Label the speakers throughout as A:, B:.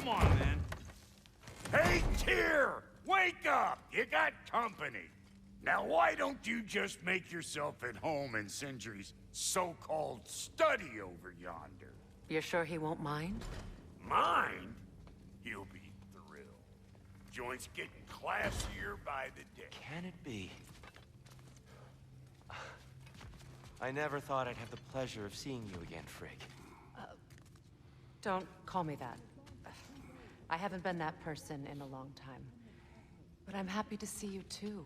A: Come on, man. Hey, Tyr! Wake up! You got company. Now why don't you just make yourself at home in Sindri's so-called study over yonder?
B: You're sure he won't mind?
A: Mind? He'll be thrilled. Joint's getting classier by the day.
C: Can it be? I never thought I'd have the pleasure of seeing you again, Frigg.
B: Don't call me that. I haven't been that person in a long time. But I'm happy to see you too.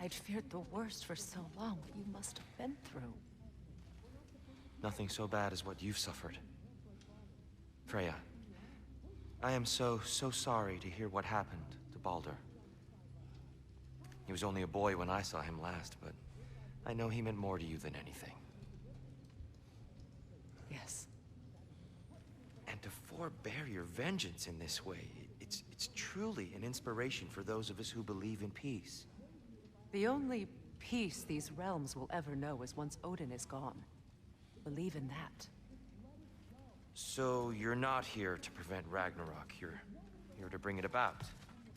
B: I'd feared the worst for so long, what you must have been through.
C: Nothing so bad as what you've suffered. Freya, I am so sorry to hear what happened to Baldur. He was only a boy when I saw him last, but I know he meant more to you than anything.
B: Yes.
C: And to forbear your vengeance in this way, it's truly an inspiration for those of us who believe in peace.
B: The only peace these realms will ever know is once Odin is gone. Believe in that.
C: So you're not here to prevent Ragnarok, you're here to bring it about.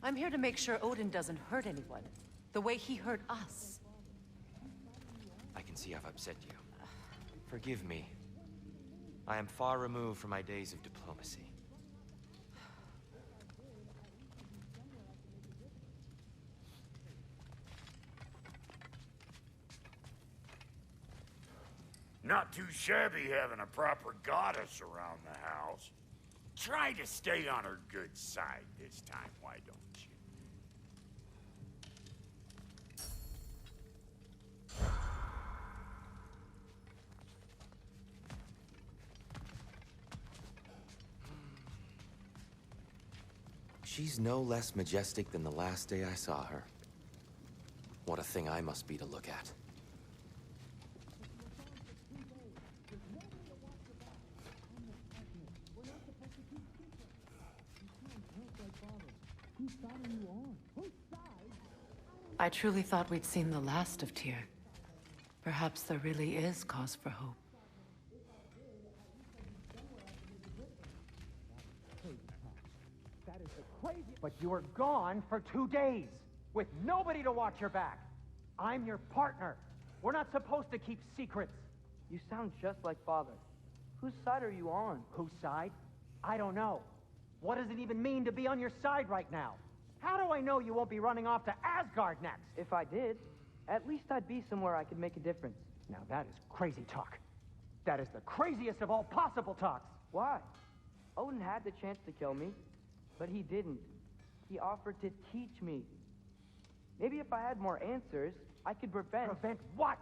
B: I'm here to make sure Odin doesn't hurt anyone, the way he hurt us.
C: I can see I've upset you. Forgive me. I am far removed from my days of diplomacy.
A: Not too shabby having a proper goddess around the house. Try to stay on her good side this time, why don't you?
C: She's no less majestic than the last day I saw her. What a thing I must be to look at.
B: I truly thought we'd seen the last of Tyr. Perhaps there really is cause for hope.
D: That is the crazy. But you were gone for 2 days, with nobody to watch your back. I'm your partner. We're not supposed to keep secrets.
E: You sound just like Father. Whose side are you on?
D: Whose side? I don't know. What does it even mean to be on your side right now? How do I know you won't be running off to Asgard next?
E: If I did, at least I'd be somewhere I could make a difference.
D: Now that is crazy talk. That is the craziest of all possible talks.
E: Why? Odin had the chance to kill me, but he didn't. He offered to teach me. Maybe if I had more answers, I could prevent...
D: Prevent what?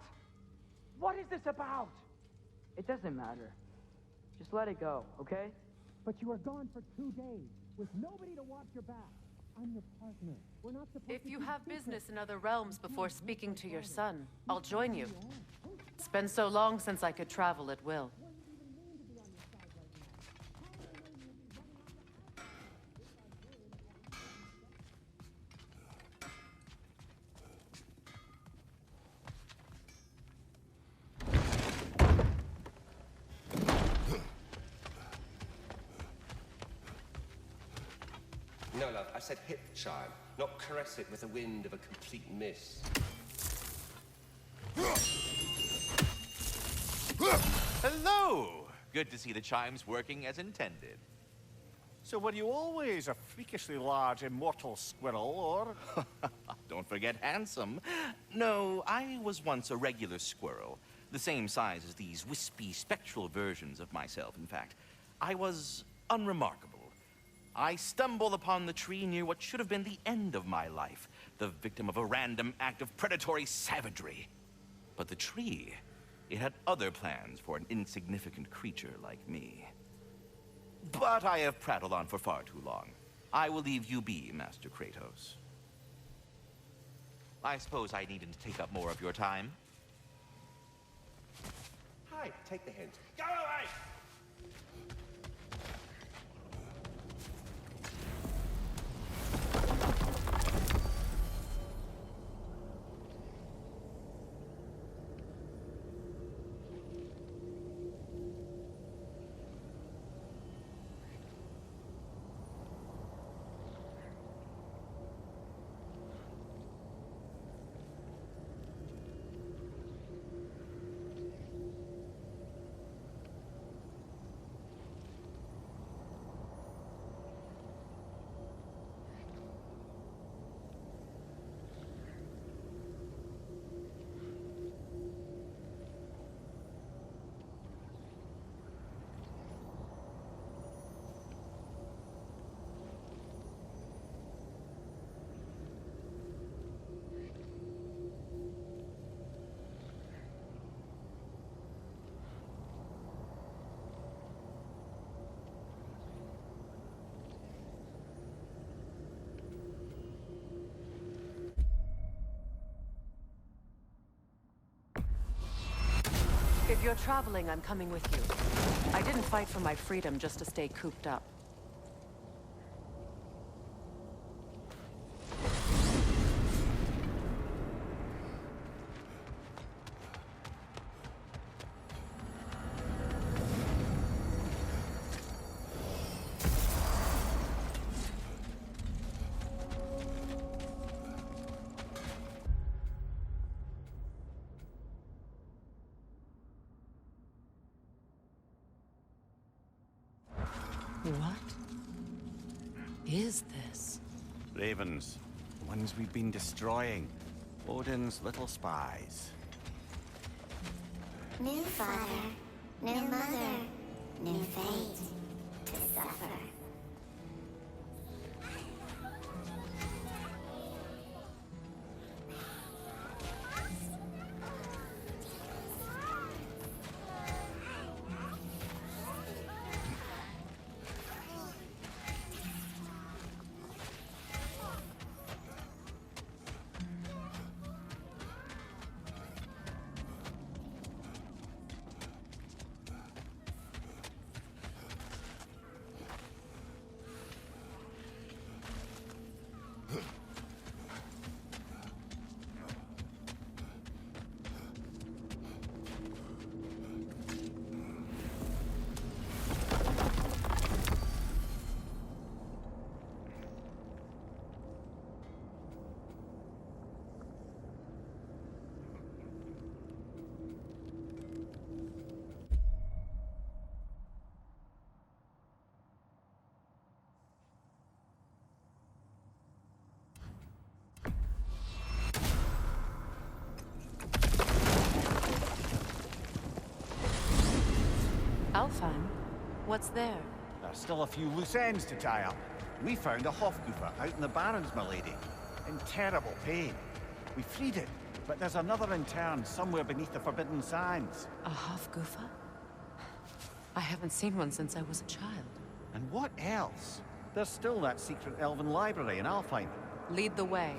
D: What is this about?
E: It doesn't matter. Just let it go, okay?
D: But you were gone for 2 days, with nobody to watch your back. I'm your partner. We're not supposed
B: If
D: to
B: you
D: keep
B: have
D: secrets.
B: business in other realms before speaking to your son, I'll join you. It's been so long since I could travel at will.
F: No, love, I said hit the chime, not caress it with the wind of a complete miss.
G: Hello! Good to see the chimes working as intended.
H: So were you always a freakishly large immortal squirrel, or...?
G: Don't forget handsome. No, I was once a regular squirrel. The same size as these wispy, spectral versions of myself, in fact. I was unremarkable. I stumbled upon the tree near what should have been the end of my life, the victim of a random act of predatory savagery. But the tree, it had other plans for an insignificant creature like me. But I have prattled on for far too long. I will leave you be, Master Kratos. I suppose I needn't take up more of your time.
F: Hi, take the hint. Go away!
B: If you're traveling, I'm coming with you. I didn't fight for my freedom just to stay cooped up. What is this?
H: Ravens. The ones we've been destroying. Odin's little spies.
I: New father, new mother, new fate to suffer.
B: Alfheim? What's there?
H: There's still a few loose ends to tie up. We found a Hofgufa out in the Barrens, milady. In terrible pain. We freed it, but there's another intern somewhere beneath the Forbidden Sands.
B: A Hofgufa? I haven't seen one since I was a child.
H: And what else? There's still that secret elven library in Alfheim.
B: Lead the way.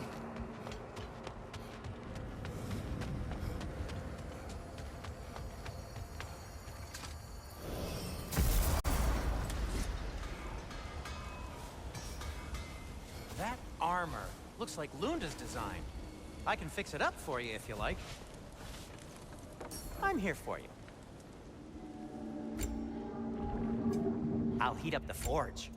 J: That armor looks like Lunda's design. I can fix it up for you if you like. I'm here for you. I'll heat up the forge.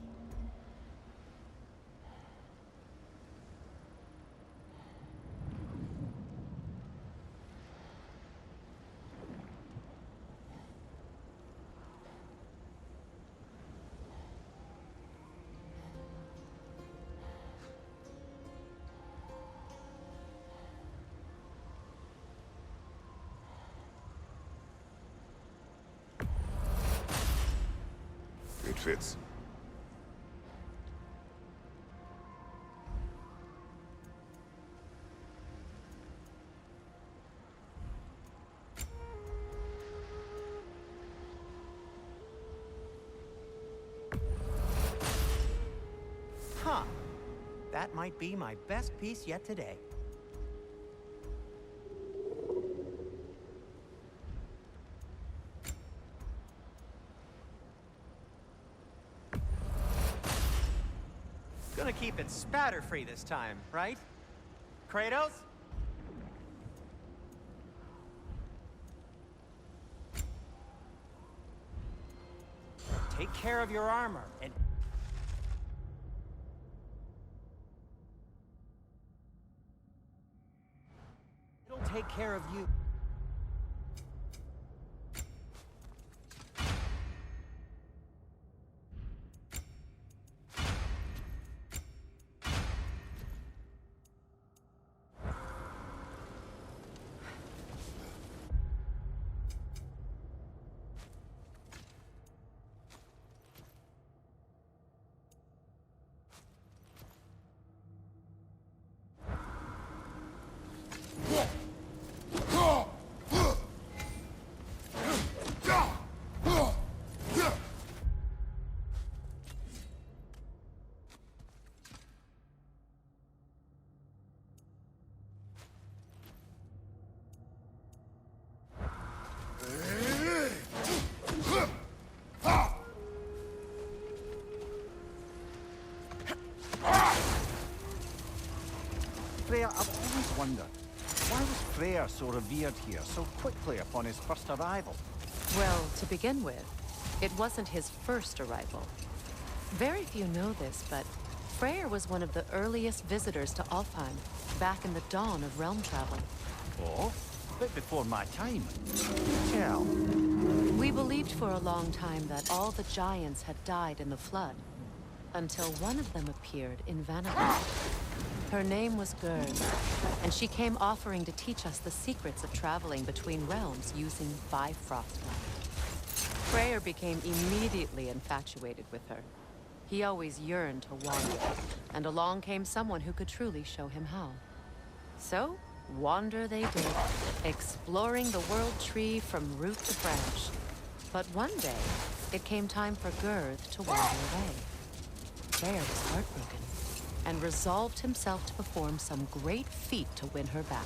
K: It fits.
J: Huh. That might be my best piece yet today. Gonna keep it spatter-free this time, right? Kratos? Take care of your armor, and... it'll take care of you.
H: Freya, I've always wondered, why was Freyr so revered here so quickly upon his first arrival?
B: Well, to begin with, it wasn't his first arrival. Very few know this, but Freyr was one of the earliest visitors to Alfheim, back in the dawn of realm travel.
H: Oh? A bit before my time. Tell.
B: We believed for a long time that all the giants had died in the flood, until one of them appeared in Vanaheim. Her name was Gerd, and she came offering to teach us the secrets of traveling between realms using Bifrost light. Freyr became immediately infatuated with her. He always yearned to wander, and along came someone who could truly show him how. So, wander they did, exploring the world tree from root to branch. But one day, it came time for Gerd to wander away. Freyr was heartbroken, and resolved himself to perform some great feat to win her back.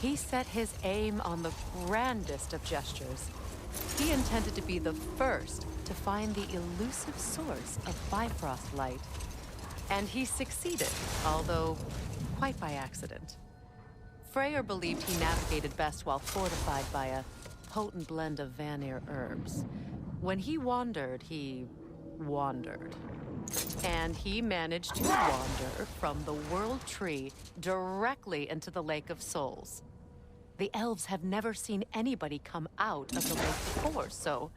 B: He set his aim on the grandest of gestures. He intended to be the first to find the elusive source of Bifrost light. And he succeeded, although quite by accident. Freyr believed he navigated best while fortified by a potent blend of Vanir herbs. When he wandered, he wandered. And he managed to wander from the World Tree directly into the Lake of Souls. The elves have never seen anybody come out of the lake before, so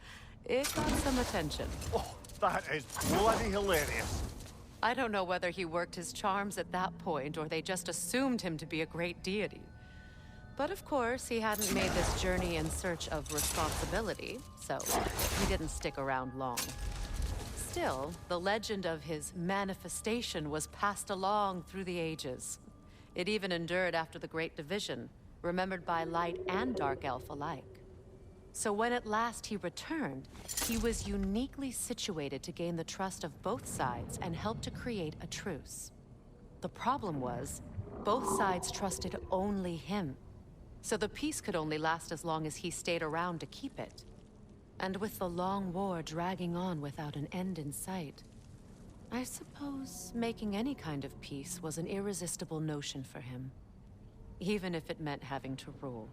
B: it got some attention.
H: Oh, that is bloody hilarious.
B: I don't know whether he worked his charms at that point or they just assumed him to be a great deity. But of course, he hadn't made this journey in search of responsibility, so he didn't stick around long. Still, the legend of his manifestation was passed along through the ages. It even endured after the Great Division, remembered by Light and Dark Elf alike. So when at last he returned, he was uniquely situated to gain the trust of both sides and help to create a truce. The problem was, both sides trusted only him. So the peace could only last as long as he stayed around to keep it. And with the long war dragging on without an end in sight, I suppose making any kind of peace was an irresistible notion for him. Even if it meant having to rule.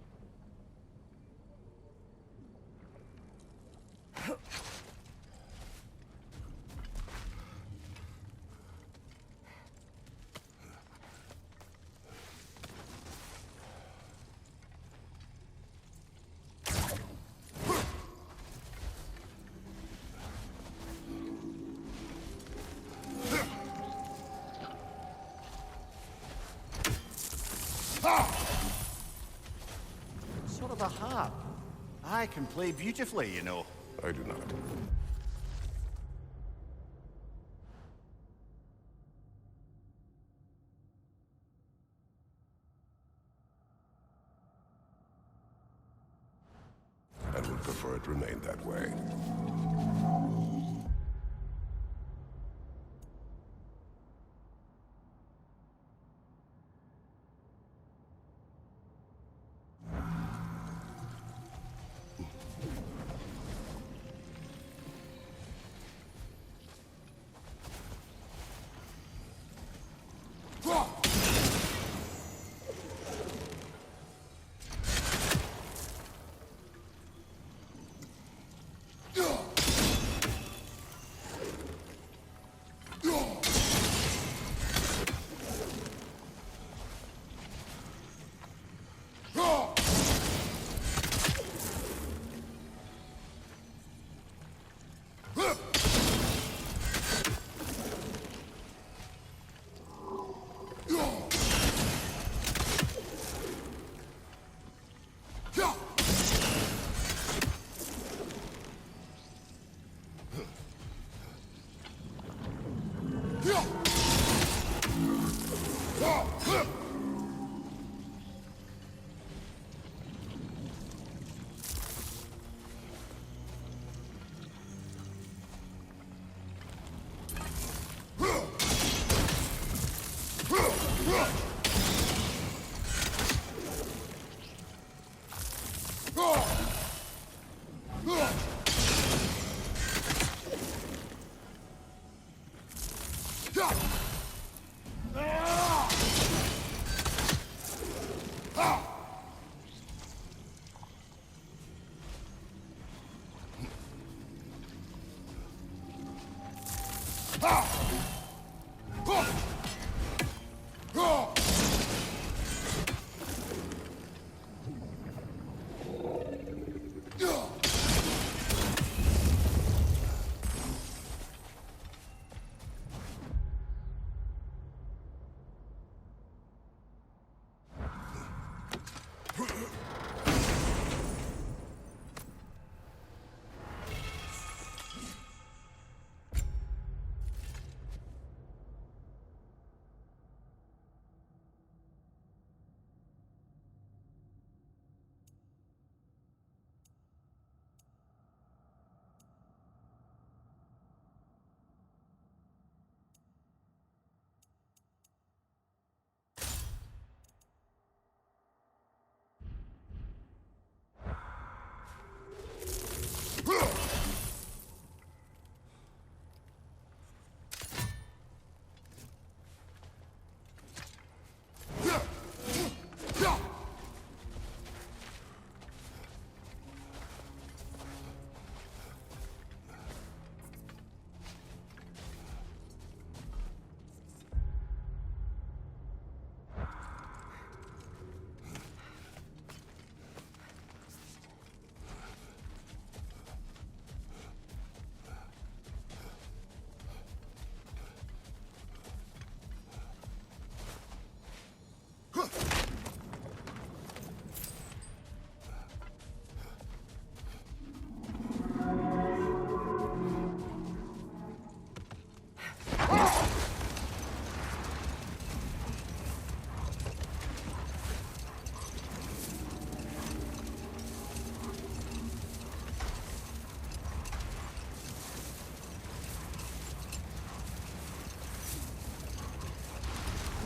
H: Sort of a harp. I can play beautifully, you know.
K: I do not. And would prefer it remain that way.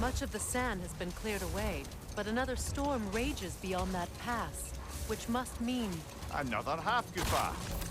B: Much of the sand has been cleared away, but another storm rages beyond that pass, which must mean...
H: Another half-goofer.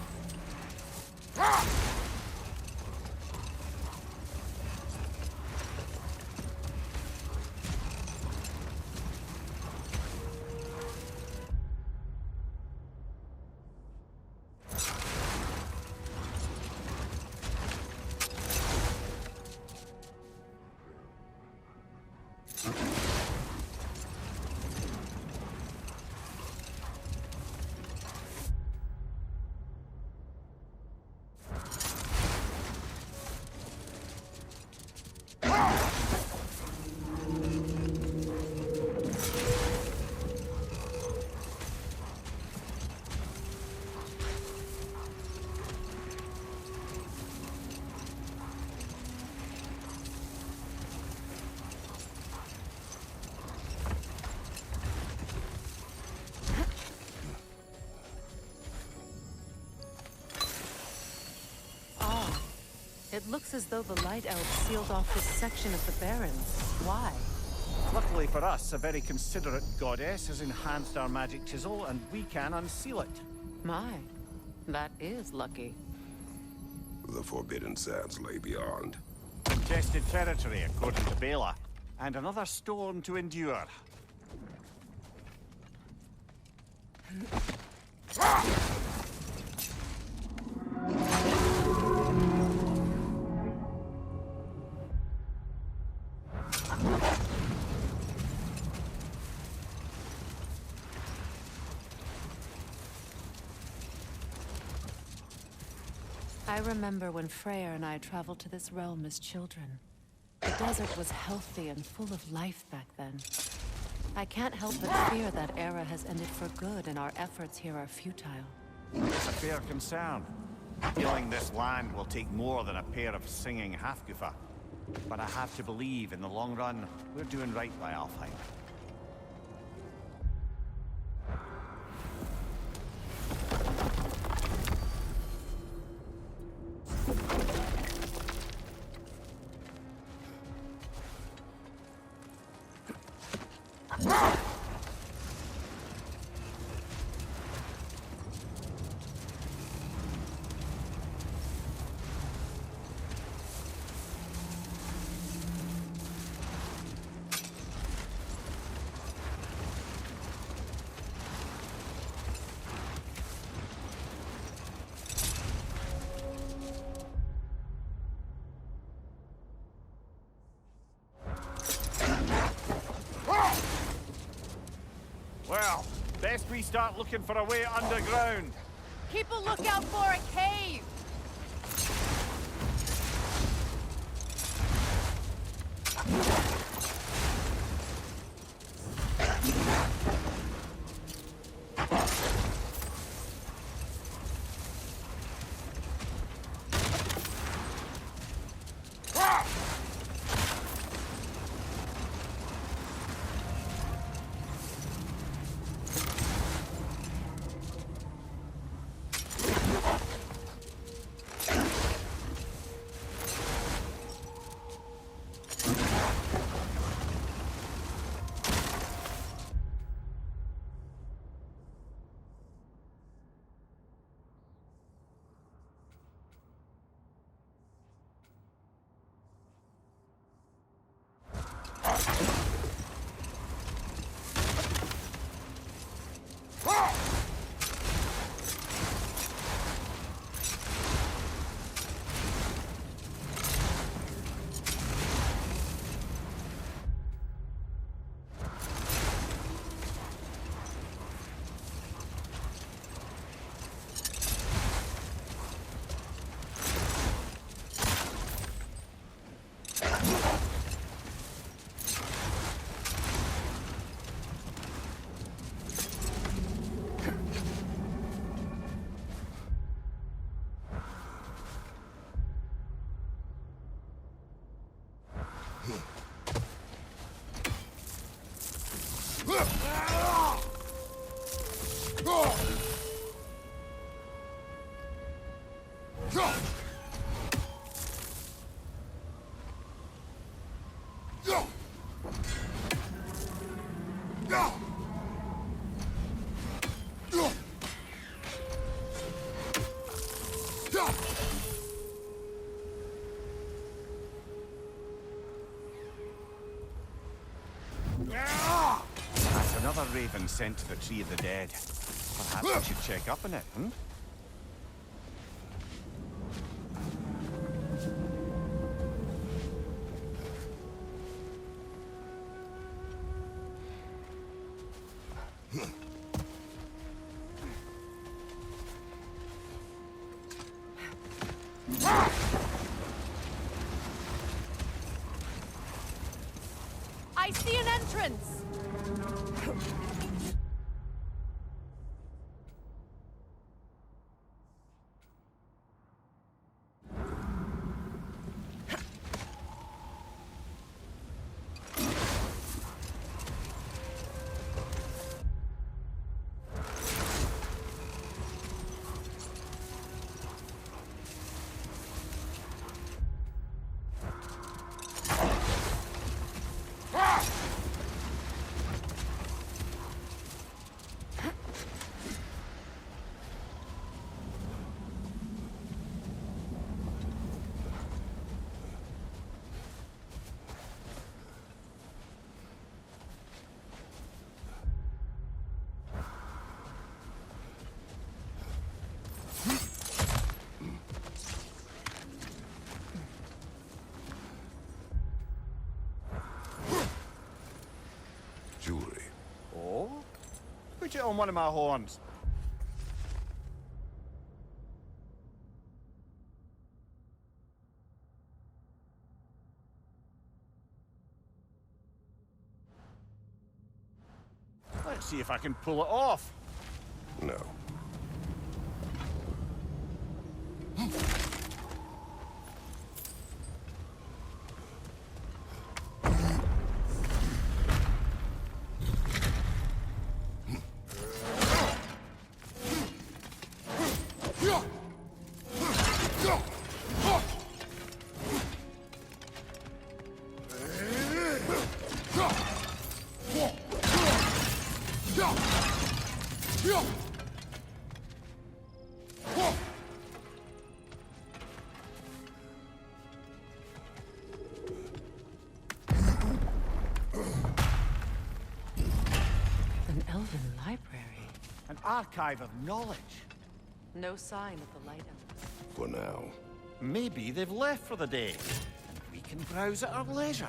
B: It looks as though the Light Elves sealed off this section of the Barrens. Why?
H: Luckily for us, a very considerate goddess has enhanced our magic chisel, and we can unseal it.
B: My, that is lucky.
K: The Forbidden Sands lay beyond.
H: Contested territory, according to Bela, and another storm to endure.
B: I remember when Freya and I traveled to this realm as children. The desert was healthy and full of life back then. I can't help but fear that era has ended for good and our efforts here are futile.
H: It's a fair concern. Healing this land will take more than a pair of singing half-goofer. But I have to believe, in the long run, we're doing right by Alfheim. we start looking for a way underground.
B: Keep a lookout for a cave!
H: That's another raven sent to the Tree of the Dead. Perhaps we should check up on it, hmm?
B: I see an entrance!
K: Jewelry.
H: Oh? Put it on one of my horns. Let's see if I can pull it off.
K: No.
B: An elven library.
H: An archive of knowledge.
B: No sign of the Light Elves.
K: For now.
H: Maybe they've left for the day, and we can browse at our leisure.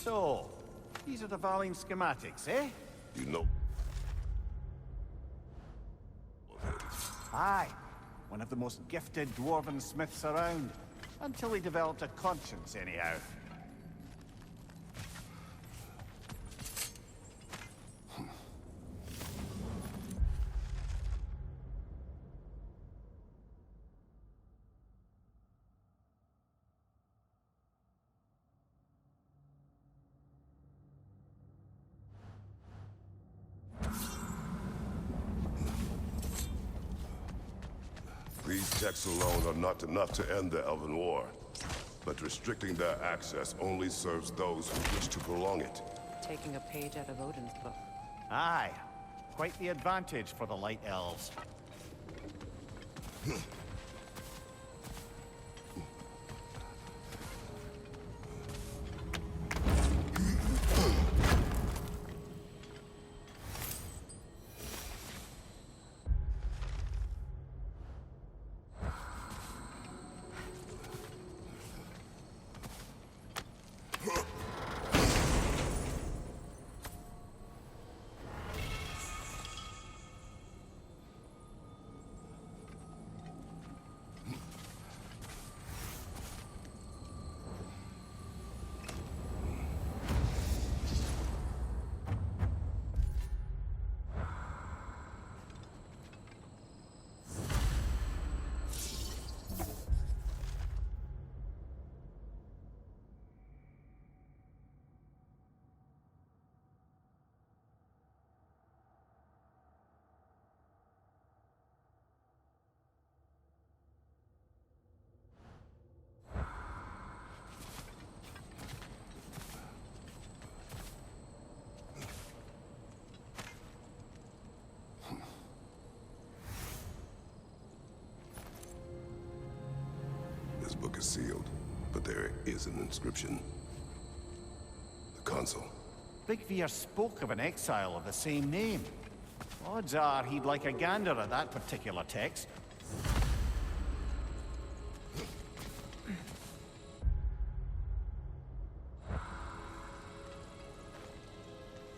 H: So, these are the Valine schematics, eh?
K: You know...
H: Aye. One of the most gifted dwarven smiths around. Until he developed a conscience, anyhow.
K: These texts alone are not enough to end the Elven War. But restricting their access only serves those who wish to prolong it.
B: Taking a page out of Odin's book.
H: Aye. Quite the advantage for the Light Elves.
K: This book is sealed, but there is an inscription. The console.
H: Big Veer spoke of an exile of the same name. Odds are he'd like a gander at that particular text.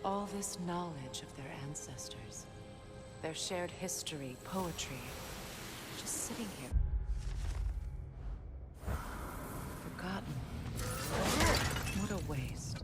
B: All this knowledge of their ancestors, their shared history, poetry, just sitting here. Forgotten. What a waste.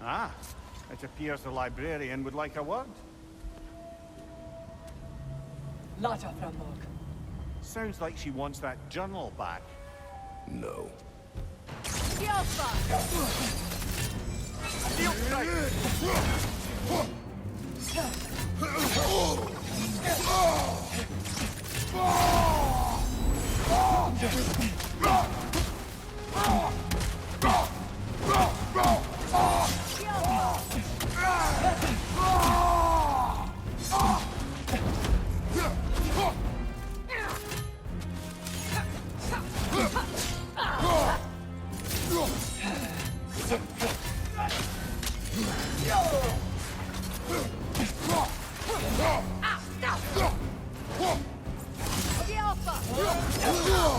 H: Ah, it appears the librarian would like a word.
L: Lata Framog.
H: Sounds like she wants that journal back.
K: No.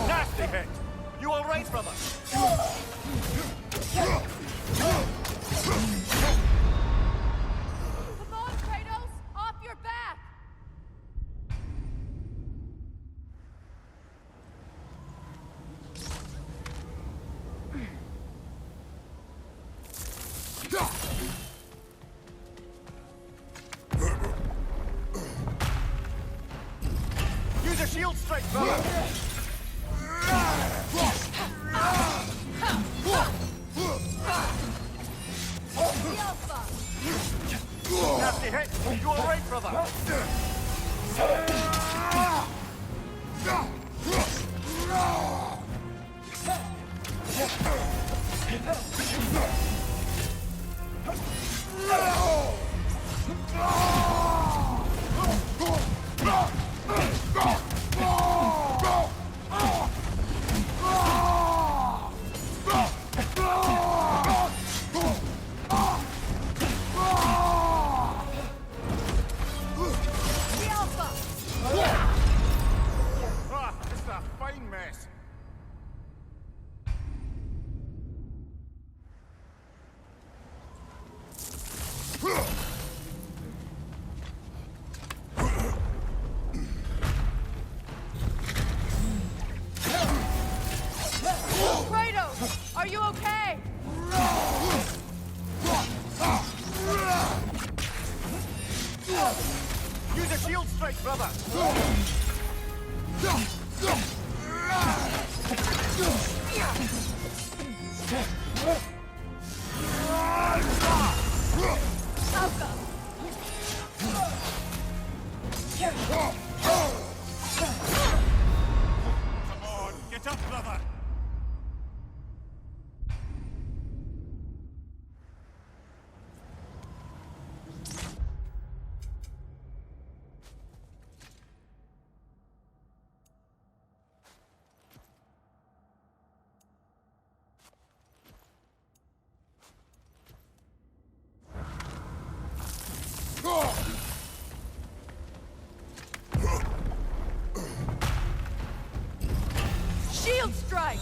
H: Nasty hit! You all right, brother?
B: Come on, Kratos! Off your back!
H: Use a shield strike, brother! Nasty hit! You all right, brother? Just a fine mess.
B: Kratos! Are you okay?
H: Use a shield strike, brother! Come on, get up, brother!
B: Shield strike!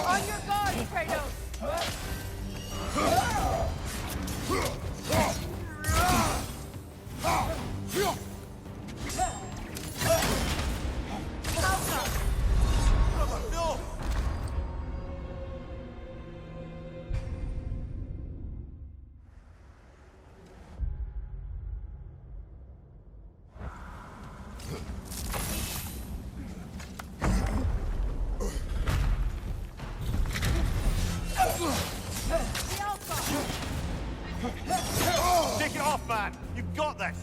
B: On your guard, Kratos!
H: Take it off, man! You got this!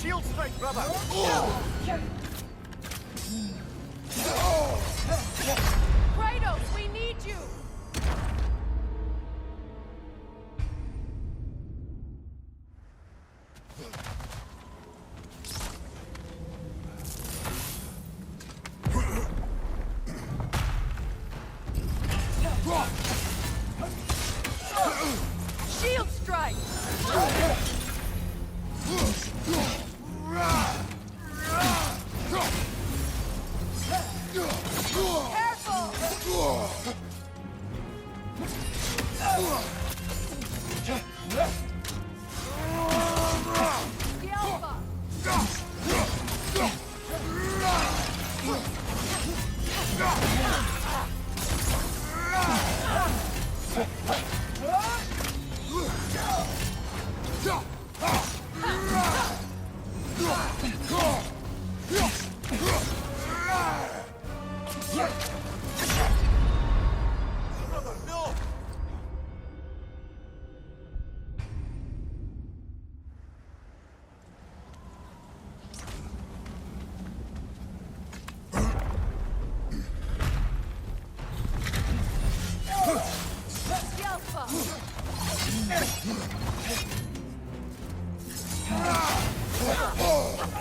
H: shield strike, brother!
B: Kratos, we need you! Shield strike!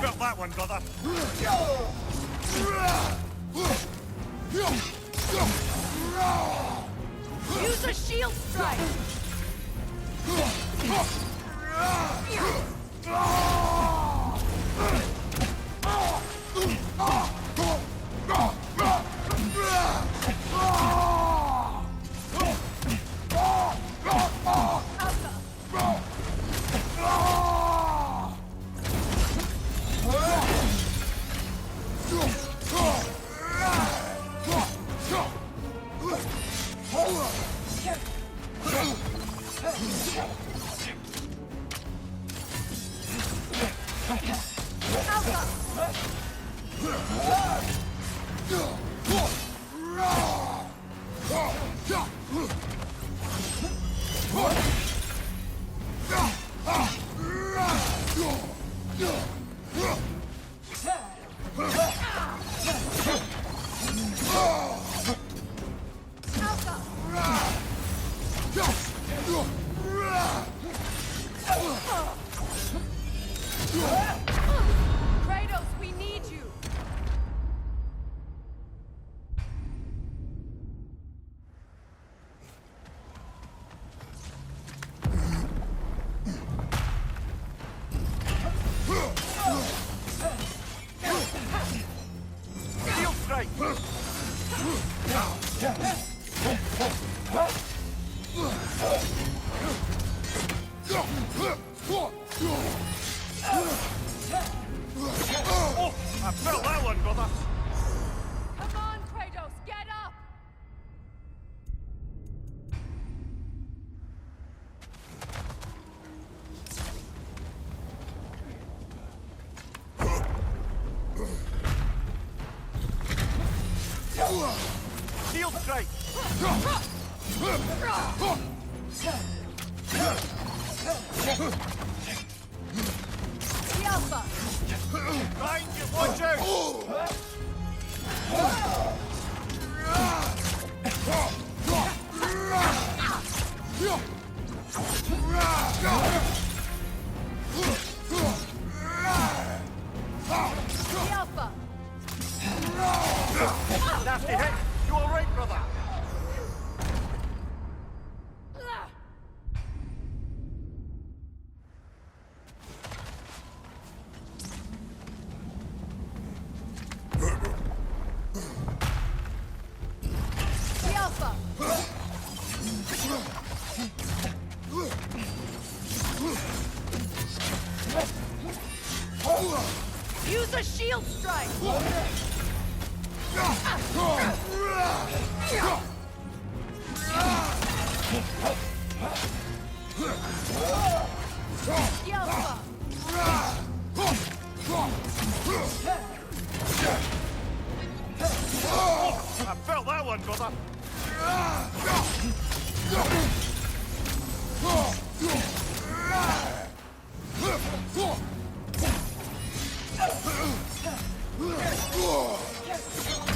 H: Felt that one, brother.
B: Use a shield strike! Kratos, we need you!
H: Shield strike! Oh, I felt that one, brother.
B: Come on, Kratos, get up!
H: Shield strike!
B: Alpha!
H: Behind you, watch out!
B: Alpha!
H: Nasty hit! You alright, brother?
B: Alpha! Use a shield strike! Alpha!
H: I felt that one, brother.
A: Yes!